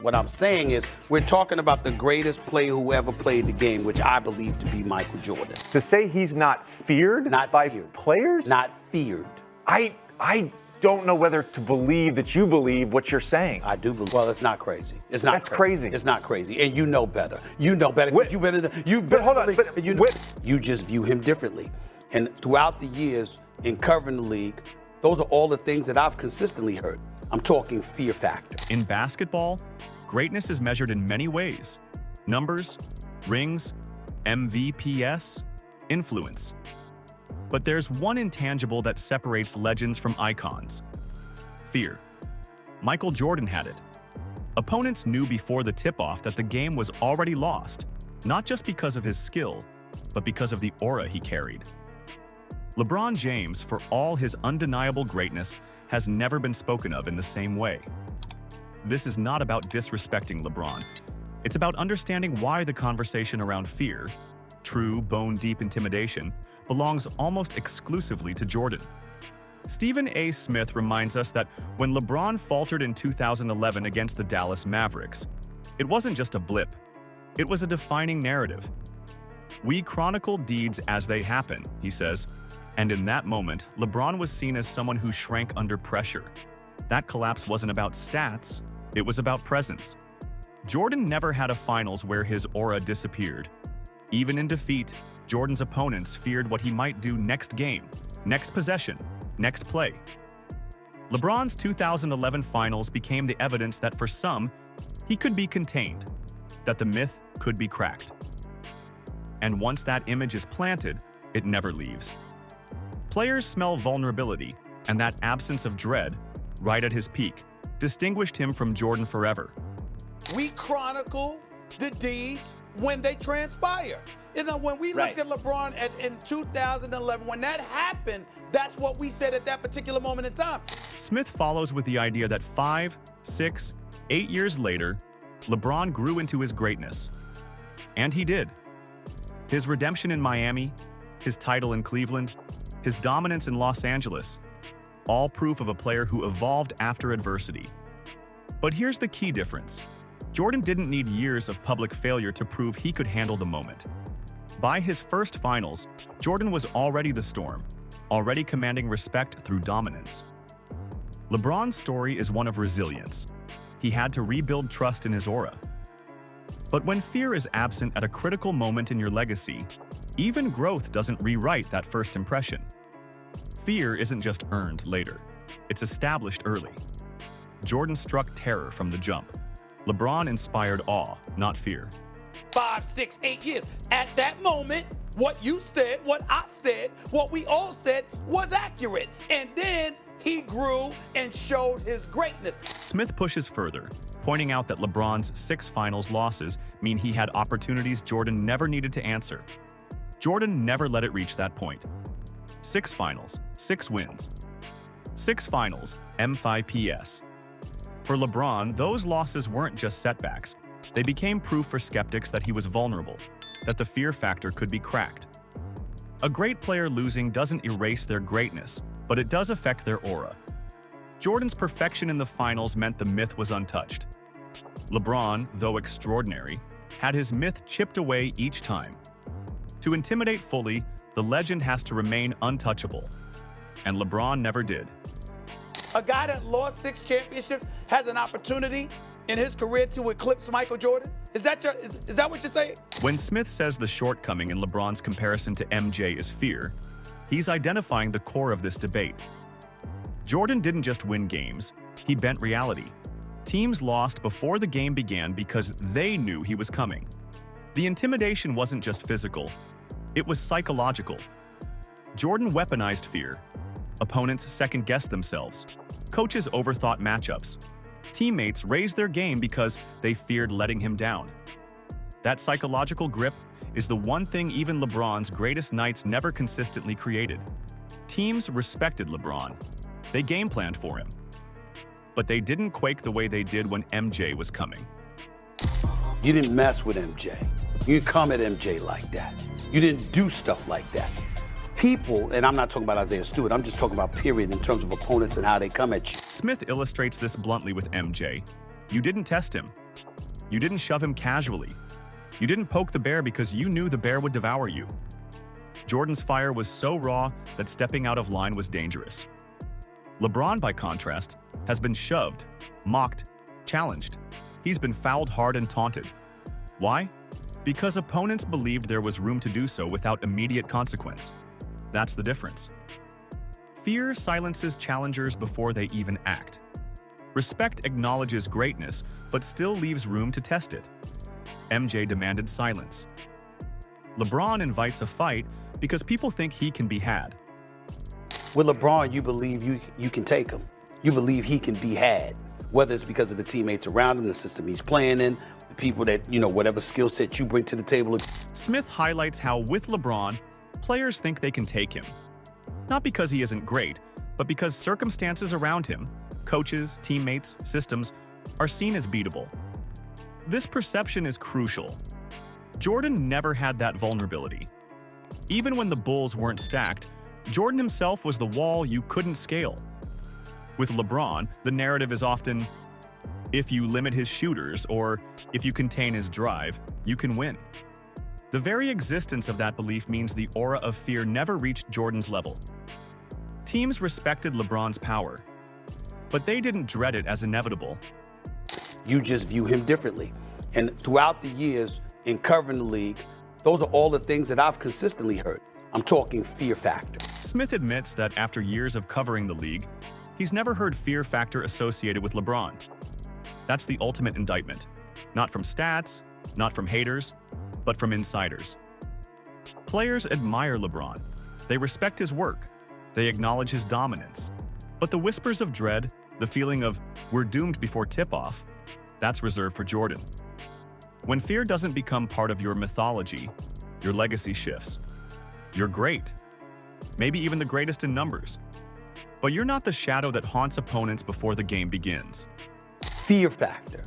What I'm saying is we're talking about the greatest player who ever played the game, which I believe to be Michael Jordan. To say he's not feared by players? Not feared. I don't know whether to believe that you believe what you're saying. I do believe. Well, it's not crazy. It's not. That's crazy. It's not crazy, and you know better. You know better. You've been in the. Hold on. You just view him differently, and throughout the years in covering the league, those are all the things that I've consistently heard. I'm talking fear factor. In basketball, greatness is measured in many ways: numbers, rings, MVPs, influence. But there's one intangible that separates legends from icons: fear. Michael Jordan had it. Opponents knew before the tip-off that the game was already lost, not just because of his skill, but because of the aura he carried. LeBron James, for all his undeniable greatness, has never been spoken of in the same way. This is not about disrespecting LeBron. It's about understanding why the conversation around fear, true bone-deep intimidation, belongs almost exclusively to Jordan. Stephen A. Smith reminds us that when LeBron faltered in 2011 against the Dallas Mavericks, it wasn't just a blip. It was a defining narrative. "We chronicle deeds as they happen," he says, and in that moment, LeBron was seen as someone who shrank under pressure. That collapse wasn't about stats, it was about presence. Jordan never had a finals where his aura disappeared. Even in defeat, Jordan's opponents feared what he might do next game, next possession, next play. LeBron's 2011 finals became the evidence that for some, he could be contained, that the myth could be cracked. And once that image is planted, it never leaves. Players smell vulnerability, and that absence of dread, right at his peak, distinguished him from Jordan forever. We chronicle the deeds when they transpire. You know, when we looked at LeBron in 2011, when that happened, that's what we said at that particular moment in time. Smith follows with the idea that 5, 6, 8 years later, LeBron grew into his greatness. And he did. His redemption in Miami, his title in Cleveland, his dominance in Los Angeles, all proof of a player who evolved after adversity. But here's the key difference. Jordan didn't need years of public failure to prove he could handle the moment. By his first finals, Jordan was already the storm, already commanding respect through dominance. LeBron's story is one of resilience. He had to rebuild trust in his aura. But when fear is absent at a critical moment in your legacy, even growth doesn't rewrite that first impression. Fear isn't just earned later, it's established early. Jordan struck terror from the jump. LeBron inspired awe, not fear. 5, 6, 8 years. At that moment, what you said, what I said, what we all said was accurate. And then he grew and showed his greatness. Smith pushes further, pointing out that LeBron's 6 finals losses mean he had opportunities Jordan never needed to answer. Jordan never let it reach that point. 6 finals, 6 wins. 6 finals, M5PS. For LeBron, those losses weren't just setbacks. They became proof for skeptics that he was vulnerable, that the fear factor could be cracked. A great player losing doesn't erase their greatness, but it does affect their aura. Jordan's perfection in the finals meant the myth was untouched. LeBron, though extraordinary, had his myth chipped away each time. To intimidate fully, the legend has to remain untouchable. And LeBron never did. A guy that lost 6 championships has an opportunity in his career to eclipse Michael Jordan? Is that what you're saying? When Smith says the shortcoming in LeBron's comparison to MJ is fear, he's identifying the core of this debate. Jordan didn't just win games, he bent reality. Teams lost before the game began because they knew he was coming. The intimidation wasn't just physical, it was psychological. Jordan weaponized fear. Opponents second-guessed themselves. Coaches overthought matchups. Teammates raised their game because they feared letting him down. That psychological grip is the one thing even LeBron's greatest nights never consistently created. Teams respected LeBron. They game-planned for him. But they didn't quake the way they did when MJ was coming. You didn't mess with MJ. You didn't come at MJ like that. You didn't do stuff like that. People, and I'm not talking about Isaiah Stewart, I'm just talking about period in terms of opponents and how they come at you. Smith illustrates this bluntly with MJ. You didn't test him. You didn't shove him casually. You didn't poke the bear because you knew the bear would devour you. Jordan's fire was so raw that stepping out of line was dangerous. LeBron, by contrast, has been shoved, mocked, challenged. He's been fouled hard and taunted. Why? Because opponents believed there was room to do so without immediate consequence. That's the difference. Fear silences challengers before they even act. Respect acknowledges greatness, but still leaves room to test it. MJ demanded silence. LeBron invites a fight because people think he can be had. With LeBron, you believe you can take him. You believe he can be had, whether it's because of the teammates around him, the system he's playing in, the people that, whatever skill set you bring to the table. Smith highlights how, with LeBron, players think they can take him. Not because he isn't great, but because circumstances around him, coaches, teammates, systems, are seen as beatable. This perception is crucial. Jordan never had that vulnerability. Even when the Bulls weren't stacked, Jordan himself was the wall you couldn't scale. With LeBron, the narrative is often, if you limit his shooters or if you contain his drive, you can win. The very existence of that belief means the aura of fear never reached Jordan's level. Teams respected LeBron's power, but they didn't dread it as inevitable. You just view him differently. And throughout the years in covering the league, those are all the things that I've consistently heard. I'm talking fear factor. Smith admits that after years of covering the league, he's never heard fear factor associated with LeBron. That's the ultimate indictment. Not from stats, not from haters, but from insiders. Players admire LeBron. They respect his work. They acknowledge his dominance. But the whispers of dread, the feeling of we're doomed before tip-off, that's reserved for Jordan. When fear doesn't become part of your mythology, your legacy shifts. You're great. Maybe even the greatest in numbers. But you're not the shadow that haunts opponents before the game begins. Fear factor.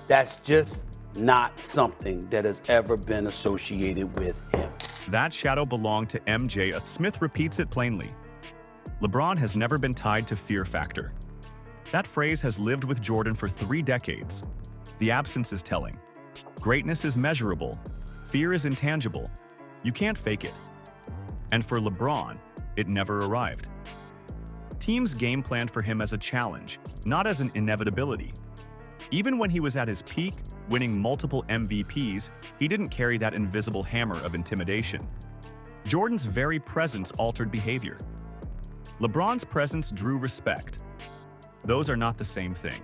That's just not something that has ever been associated with him. That shadow belonged to MJ. Smith repeats it plainly. LeBron has never been tied to fear factor. That phrase has lived with Jordan for 3 decades. The absence is telling. Greatness is measurable. Fear is intangible. You can't fake it. And for LeBron, it never arrived. Teams game planned for him as a challenge, not as an inevitability. Even when he was at his peak, winning multiple MVPs, he didn't carry that invisible hammer of intimidation. Jordan's very presence altered behavior. LeBron's presence drew respect. Those are not the same thing.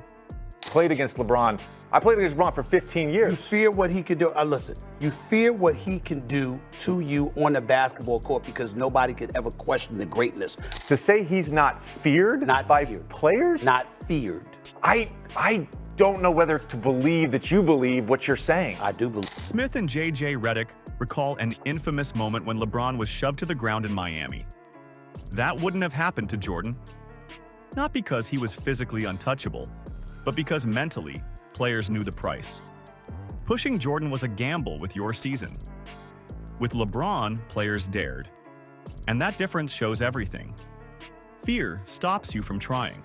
Played against LeBron. I played against LeBron for 15 years. You fear what he can do. Listen, you fear what he can do to you on the basketball court because nobody could ever question the greatness. To say he's not feared by players? Not feared. I don't know whether to believe that you believe what you're saying. I do believe. Smith and J.J. Redick recall an infamous moment when LeBron was shoved to the ground in Miami. That wouldn't have happened to Jordan. Not because he was physically untouchable, but because mentally, players knew the price. Pushing Jordan was a gamble with your season. With LeBron, players dared. And that difference shows everything. Fear stops you from trying.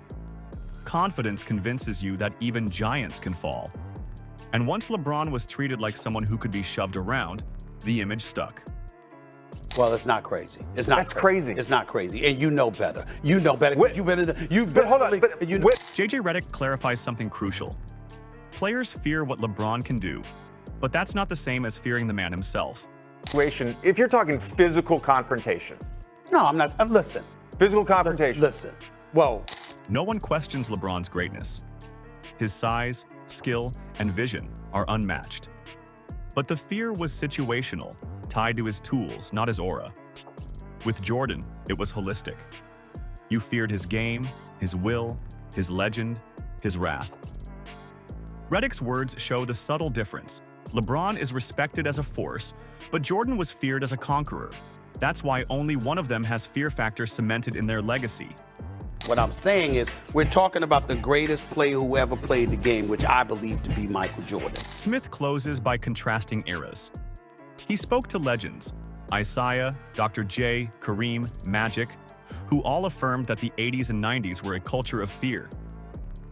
Confidence convinces you that even giants can fall. And once LeBron was treated like someone who could be shoved around, the image stuck. Well, it's not crazy. It's not. That's crazy. It's not crazy, and you know better. You know better. You better. But hold on. J.J. Redick clarifies something crucial. Players fear what LeBron can do, but that's not the same as fearing the man himself. If you're talking physical confrontation. No, I'm not. Listen. Physical confrontation. Listen. Whoa. No one questions LeBron's greatness. His size, skill, and vision are unmatched. But the fear was situational, tied to his tools, not his aura. With Jordan, it was holistic. You feared his game, his will, his legend, his wrath. Redick's words show the subtle difference. LeBron is respected as a force, but Jordan was feared as a conqueror. That's why only one of them has fear factor cemented in their legacy. What I'm saying is, we're talking about the greatest player who ever played the game, which I believe to be Michael Jordan. Smith closes by contrasting eras. He spoke to legends, Isaiah, Dr. J, Kareem, Magic, who all affirmed that the 80s and 90s were a culture of fear.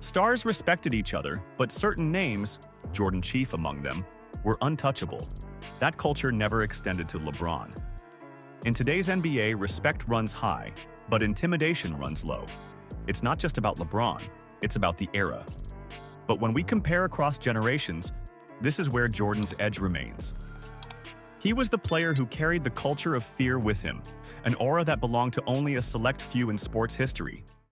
Stars respected each other, but certain names Jordan chief among them, were untouchable. That culture never extended to LeBron. In today's NBA, respect runs high, but intimidation runs low. It's not just about LeBron, it's about the era. But when we compare across generations, this is where Jordan's edge remains. He was the player who carried the culture of fear with him, an aura that belonged to only a select few in sports history.